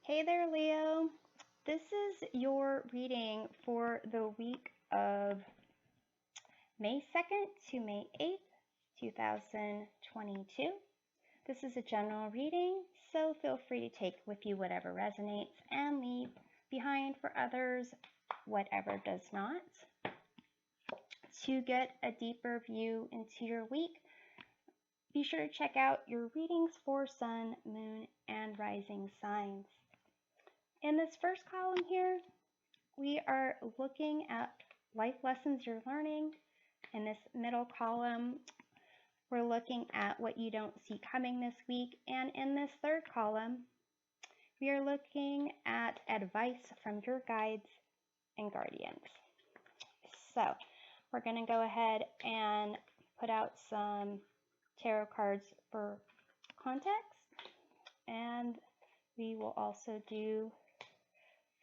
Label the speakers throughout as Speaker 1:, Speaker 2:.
Speaker 1: Hey there, Leo. This is your reading for the week of May 2nd to May 8th, 2022. This is a general reading, so feel free to take with you whatever resonates and leave behind for others whatever does not. To get a deeper view into your week, be sure to check out your readings for sun, moon, and rising signs. In this first column here, we are looking at life lessons you're learning. In this middle column, we're looking at what you don't see coming this week. And in this third column, we are looking at advice from your guides and guardians. So we're going to go ahead and put out some tarot cards for context, and we will also do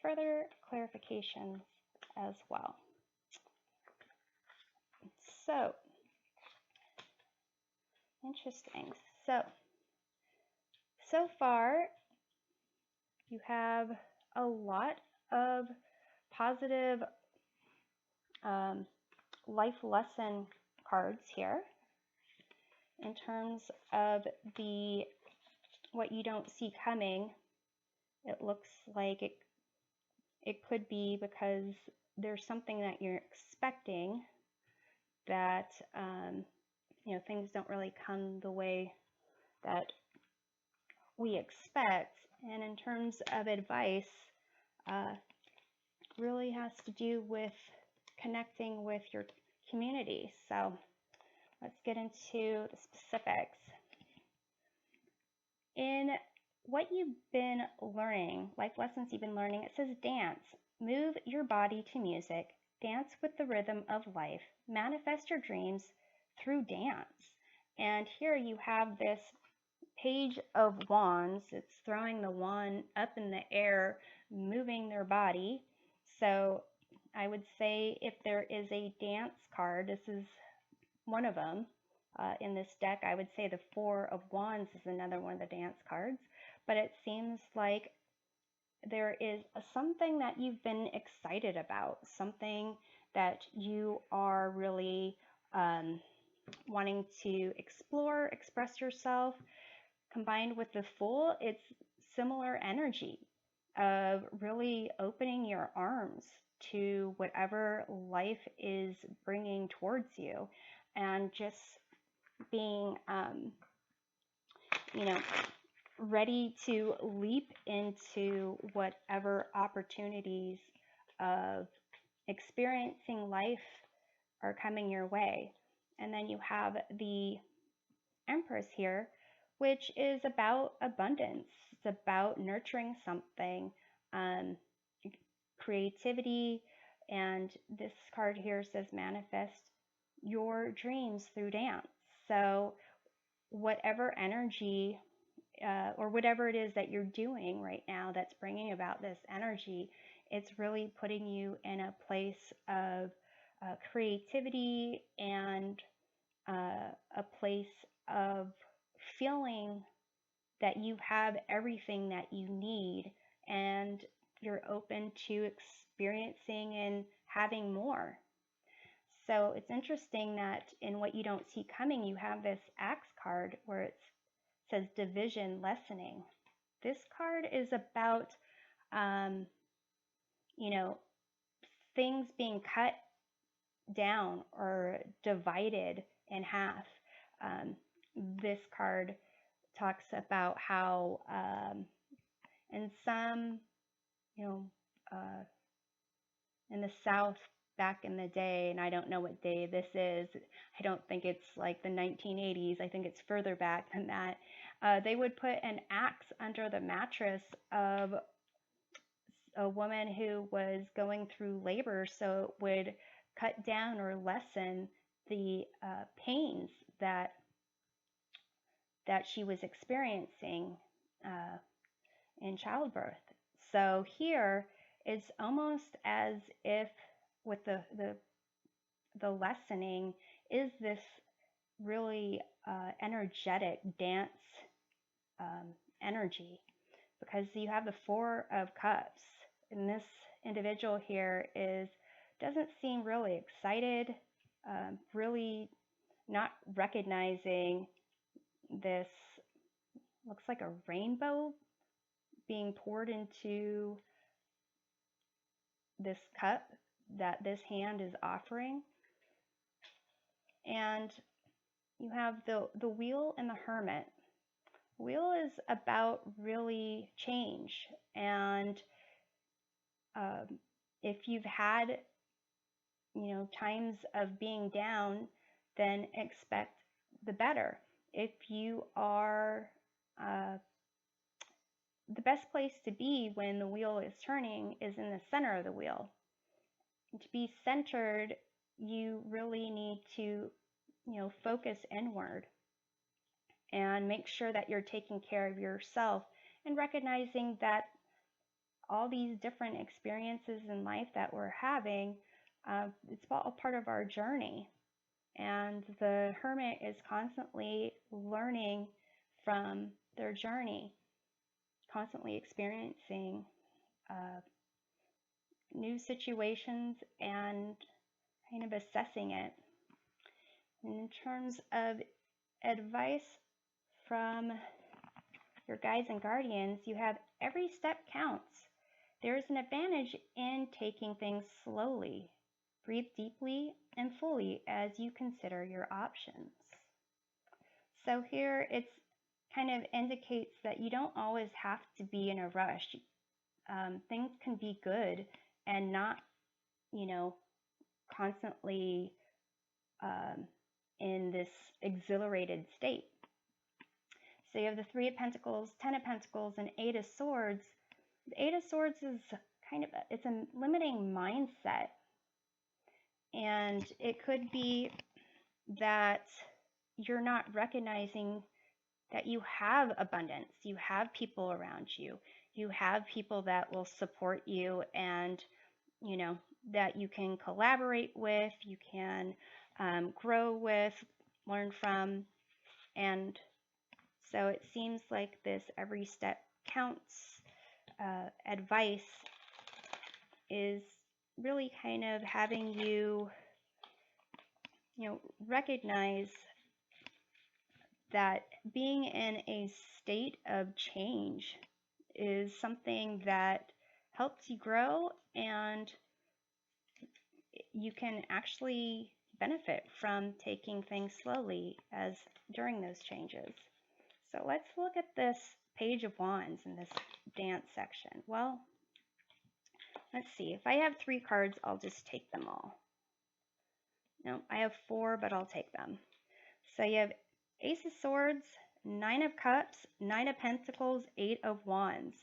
Speaker 1: further clarifications as well. So, interesting. So far, you have a lot of positive life lesson cards here in terms of what you don't see coming. It looks like it could be because there's something that you're expecting that things don't really come the way that we expect. And in terms of advice, really has to do with connecting with your community. So let's get into the specifics. In what you've been learning, life lessons you've been learning, it says dance. Move your body to music. Dance with the rhythm of life. Manifest your dreams through dance. And here you have this Page of Wands. It's throwing the wand up in the air, moving their body. So I would say if there is a dance card, this is one of them in this deck. I would say the Four of Wands is another one of the dance cards. But it seems like there is something that you've been excited about, something that you are really wanting to explore, express yourself. Combined with the Fool, it's similar energy of really opening your arms to whatever life is bringing towards you, and just being, ready to leap into whatever opportunities of experiencing life are coming your way. And then you have the Empress here, which is about abundance. It's about nurturing something, creativity, and this card here says manifest your dreams through dance. So whatever energy or whatever it is that you're doing right now that's bringing about this energy, it's really putting you in a place of creativity and a place of feeling that you have everything that you need and you're open to experiencing and having more. So it's interesting that in what you don't see coming, you have this Axe card where it says division lessening. This card is about, things being cut down or divided in half. This card talks about how in some, in the South back in the day, and I don't know what day this is, I don't think it's like the 1980s, I think it's further back than that, they would put an axe under the mattress of a woman who was going through labor, so it would cut down or lessen the pains that she was experiencing in childbirth. So here it's almost as if with the lessening is this really energetic dance energy because you have the Four of Cups. And this individual here doesn't seem really excited, really not recognizing this, looks like a rainbow being poured into this cup that this hand is offering. And you have the Wheel and the Hermit. Wheel is about really change, and if you've had times of being down, then expect the better. If you are the best place to be when the wheel is turning is in the center of the wheel. To be centered, you really need to focus inward and make sure that you're taking care of yourself and recognizing that all these different experiences in life that we're having, it's all part of our journey. And the Hermit is constantly learning from their journey, constantly experiencing new situations and kind of assessing it. In terms of advice from your guides and guardians, you have every step counts. There is an advantage in taking things slowly. Breathe deeply and fully as you consider your options. So here it's kind of indicates that you don't always have to be in a rush. Things can be good and not, constantly in this exhilarated state. So you have the Three of Pentacles, Ten of Pentacles, and Eight of Swords. The Eight of Swords is it's a limiting mindset. And it could be that you're not recognizing that you have abundance. You have people around you. You have people that will support you and, that you can collaborate with, you can grow with, learn from. And so it seems like this every step counts advice is really kind of having you, recognize that being in a state of change is something that helps you grow, and you can actually benefit from taking things slowly as during those changes. So let's look at this Page of Wands in this dance section. Well, let's see. If I have 3 cards, I'll just take them all. No, I have 4, but I'll take them. So you have Ace of Swords, Nine of Cups, Nine of Pentacles, Eight of Wands.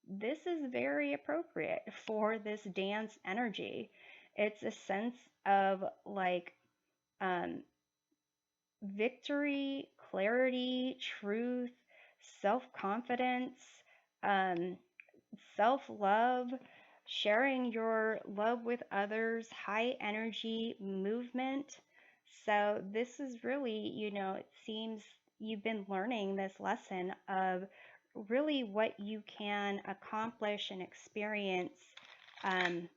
Speaker 1: This is very appropriate for this dance energy. It's a sense of victory, clarity, truth, self-confidence, self-love, sharing your love with others, high energy movement. So this is really, it seems you've been learning this lesson of really what you can accomplish and experience, and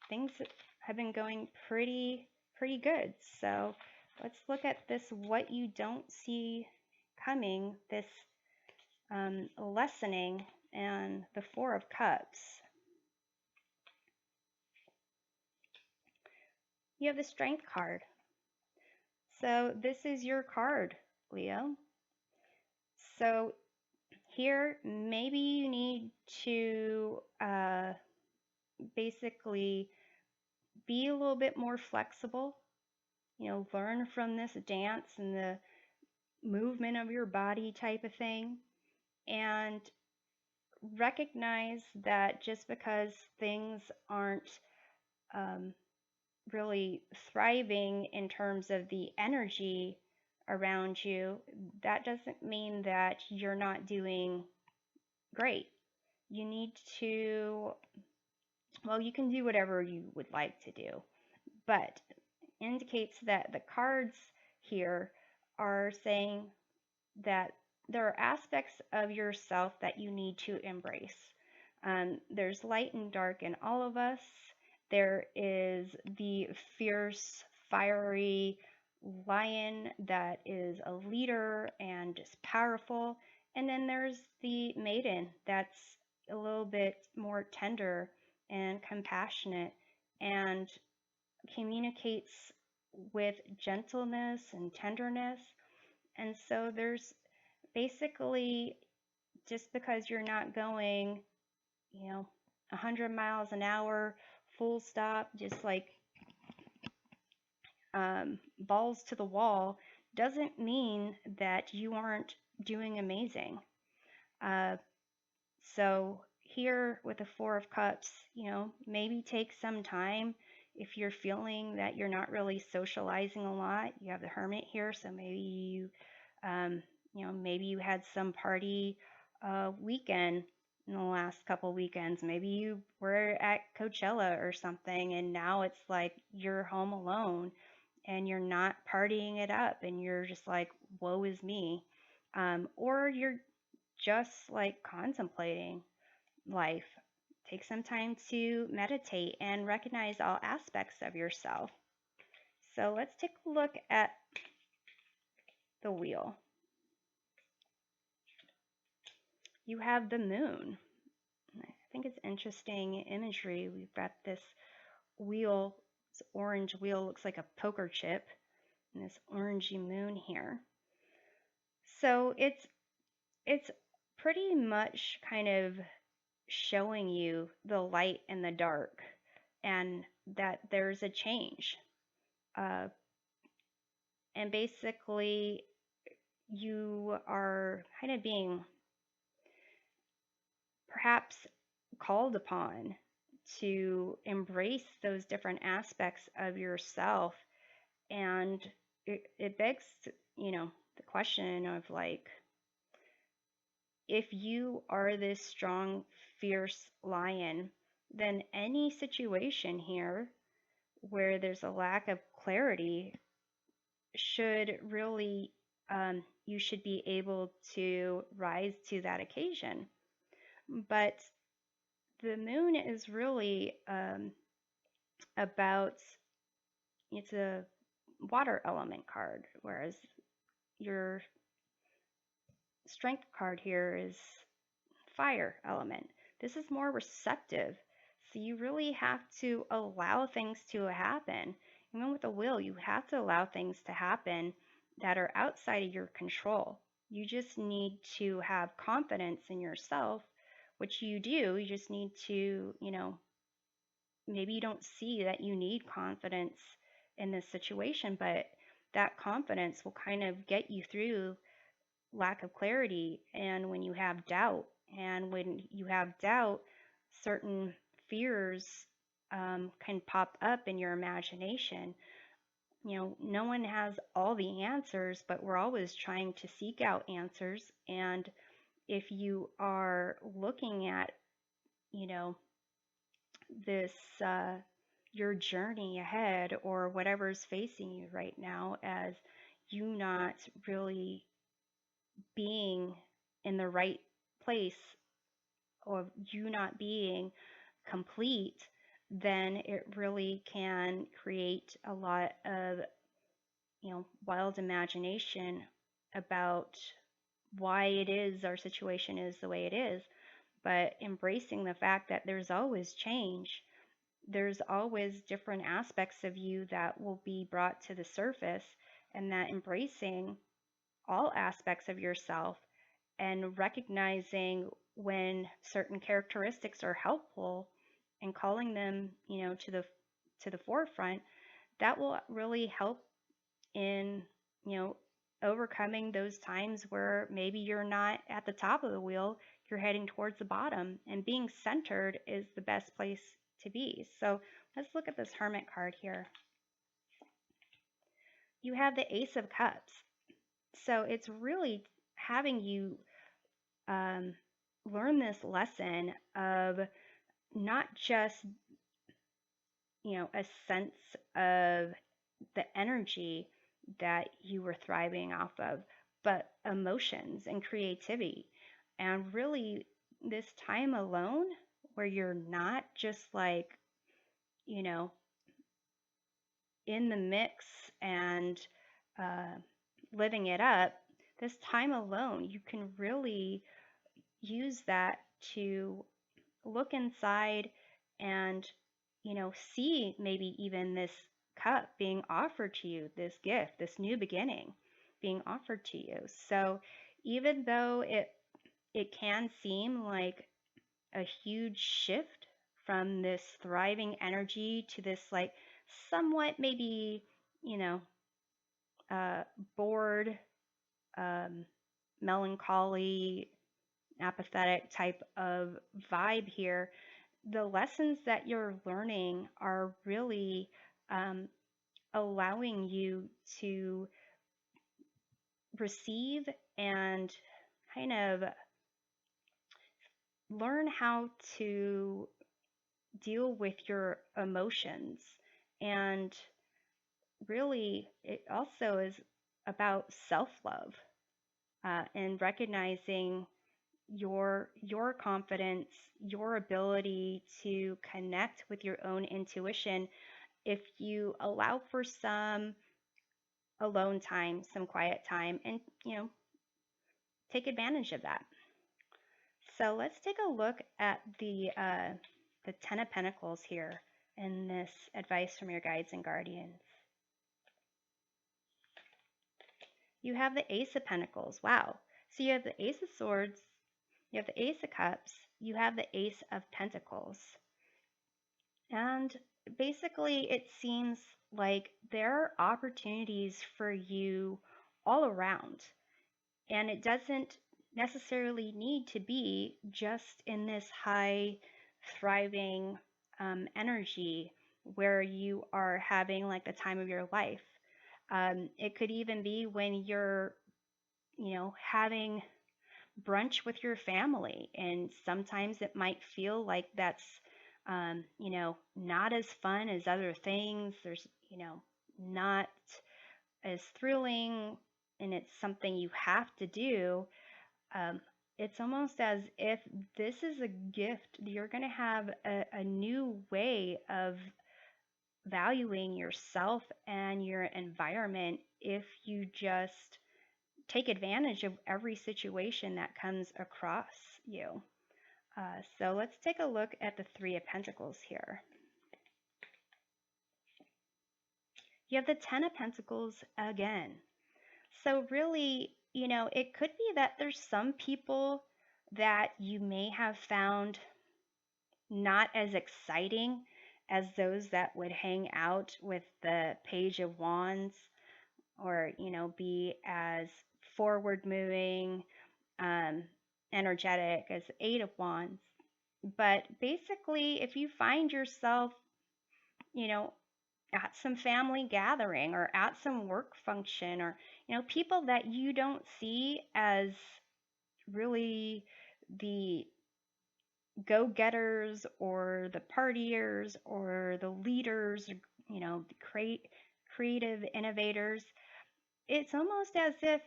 Speaker 1: things have been going pretty good. So let's look at this, what you don't see coming, this lessening, and the Four of Cups. You have the Strength card. So this is your card, Leo. So here, maybe you need to basically be a little bit more flexible, learn from this dance and the movement of your body type of thing, and recognize that just because things aren't really thriving in terms of the energy around you, that doesn't mean that you're not doing great. You need to, well, you can do whatever you would like to do, but indicates that the cards here are saying that there are aspects of yourself that you need to embrace. There's light and dark in all of us. There is the fierce, fiery lion that is a leader and just powerful. And then there's the maiden that's a little bit more tender and compassionate and communicates with gentleness and tenderness. And so there's basically, just because you're not going, 100 miles an hour, full stop, just like balls to the wall, doesn't mean that you aren't doing amazing. Uh, so here with the Four of Cups, maybe take some time if you're feeling that you're not really socializing a lot. You have the Hermit here, so um, maybe you had some party weekend in the last couple weekends. Maybe you were at Coachella or something, and now it's like you're home alone and you're not partying it up, and you're just like, woe is me. Or you're just like contemplating life. Take some time to meditate and recognize all aspects of yourself. So let's take a look at the wheel. You have the moon. I think it's interesting imagery. We've got this wheel, this orange wheel, looks like a poker chip, and this orangey moon here. So it's pretty much kind of showing you the light and the dark, and that there's a change. And basically, you are kind of being perhaps called upon to embrace those different aspects of yourself. And it begs, the question of like, if you are this strong, fierce lion, then any situation here where there's a lack of clarity should really, you should be able to rise to that occasion. But the moon is really about, it's a water element card, whereas your strength card here is fire element. This is more receptive. So you really have to allow things to happen. Even with the will, you have to allow things to happen that are outside of your control. You just need to have confidence in yourself, which you do. You just need to, maybe you don't see that you need confidence in this situation, but that confidence will kind of get you through lack of clarity and when you have doubt. And when you have doubt, certain fears can pop up in your imagination. No one has all the answers, but we're always trying to seek out answers. And if you are looking at, this, your journey ahead or whatever's facing you right now as you not really being in the right place or you not being complete, then it really can create a lot of, wild imagination about why it is our situation is the way it is. But embracing the fact that there's always change, there's always different aspects of you that will be brought to the surface, and that embracing all aspects of yourself and recognizing when certain characteristics are helpful and calling them, to the forefront, that will really help in, overcoming those times where maybe you're not at the top of the wheel, you're heading towards the bottom, and being centered is the best place to be. So let's look at this Hermit card here. You have the Ace of Cups. So it's really having you learn this lesson of not just, a sense of the energy that you were thriving off of, but emotions and creativity. And really, this time alone where you're not just like, you know, in the mix and uh, living it up, this time alone, you can really use that to look inside and, see maybe even this cup being offered to you, this gift, this new beginning being offered to you. So even though it can seem like a huge shift from this thriving energy to this like somewhat maybe, you know, uh, bored, um, melancholy, apathetic type of vibe here, the lessons that you're learning are really um, allowing you to receive and kind of learn how to deal with your emotions. And really, it also is about self-love, and recognizing your confidence, your ability to connect with your own intuition if you allow for some alone time, some quiet time, and take advantage of that. So let's take a look at the Ten of Pentacles here in this advice from your guides and guardians. You have the Ace of Pentacles. Wow. So you have the Ace of Swords, you have the Ace of Cups, you have the Ace of Pentacles. And basically, it seems like there are opportunities for you all around. And it doesn't necessarily need to be just in this high, thriving energy where you are having like the time of your life. It could even be when you're, having brunch with your family. And sometimes it might feel like that's, not as fun as other things. There's, not as thrilling, and it's something you have to do. Um, it's almost as if this is a gift. You're going to have a new way of valuing yourself and your environment if you just take advantage of every situation that comes across you. So let's take a look at the Three of Pentacles here. You have the Ten of Pentacles again. So really, it could be that there's some people that you may have found not as exciting as those that would hang out with the Page of Wands, or, be as forward moving, um, energetic as Eight of Wands. But basically, if you find yourself, you know, at some family gathering or at some work function, or, people that you don't see as really the go-getters or the partiers or the leaders, the creative innovators, it's almost as if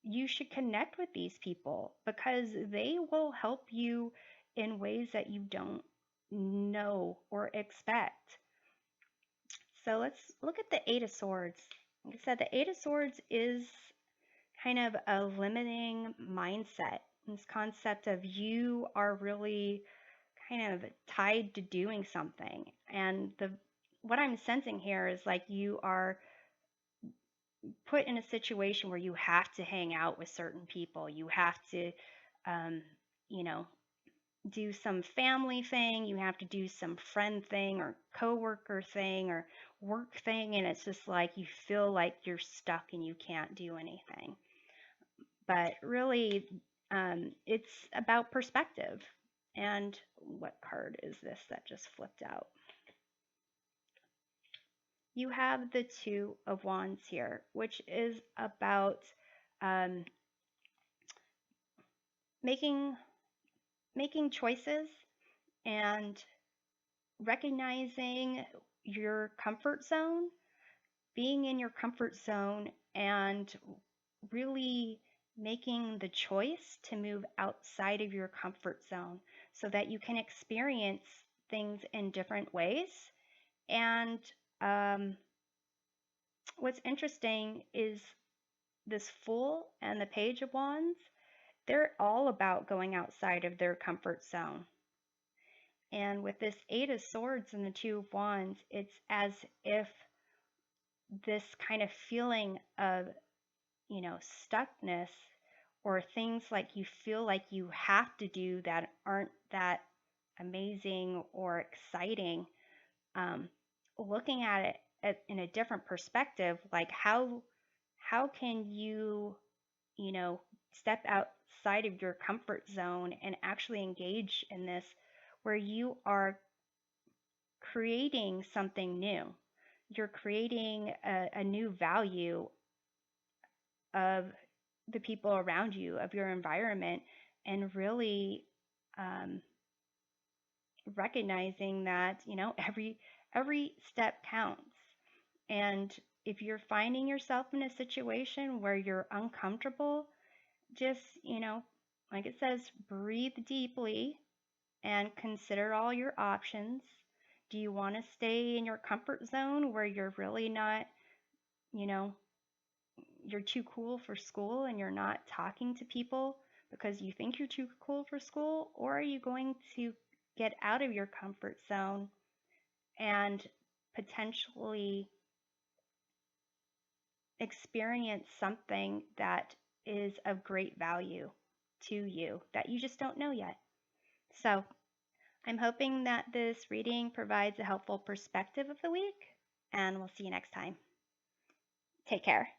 Speaker 1: you should connect with these people because they will help you in ways that you don't know or expect. So let's look at the Eight of Swords. Like I said, the Eight of Swords is kind of a limiting mindset. This concept of you are really kind of tied to doing something. And what I'm sensing here is like you are put in a situation where you have to hang out with certain people. You have to, um, you know, do some family thing. You have to do some friend thing or coworker thing or work thing. And it's just like you feel like you're stuck and you can't do anything. But really, it's about perspective. And what card is this that just flipped out? You have the Two of Wands here, which is about um, making choices and recognizing your comfort zone, being in your comfort zone, and really making the choice to move outside of your comfort zone so that you can experience things in different ways. And um, what's interesting is this Fool and the Page of Wands, they're all about going outside of their comfort zone. And with this Eight of Swords and the Two of Wands, it's as if this kind of feeling of, stuckness, or things like you feel like you have to do that aren't that amazing or exciting, um, looking at it in a different perspective, like how can you, you know, step outside of your comfort zone and actually engage in this where you are creating something new. You're creating a new value of the people around you, of your environment, and really um, recognizing that every step counts. And if you're finding yourself in a situation where you're uncomfortable, just, like it says, breathe deeply and consider all your options. Do you want to stay in your comfort zone where you're really not, you know, you're too cool for school and you're not talking to people because you think you're too cool for school? Or are you going to get out of your comfort zone and potentially experience something that is of great value to you that you just don't know yet? So I'm hoping that this reading provides a helpful perspective of the week, and we'll see you next time. Take care.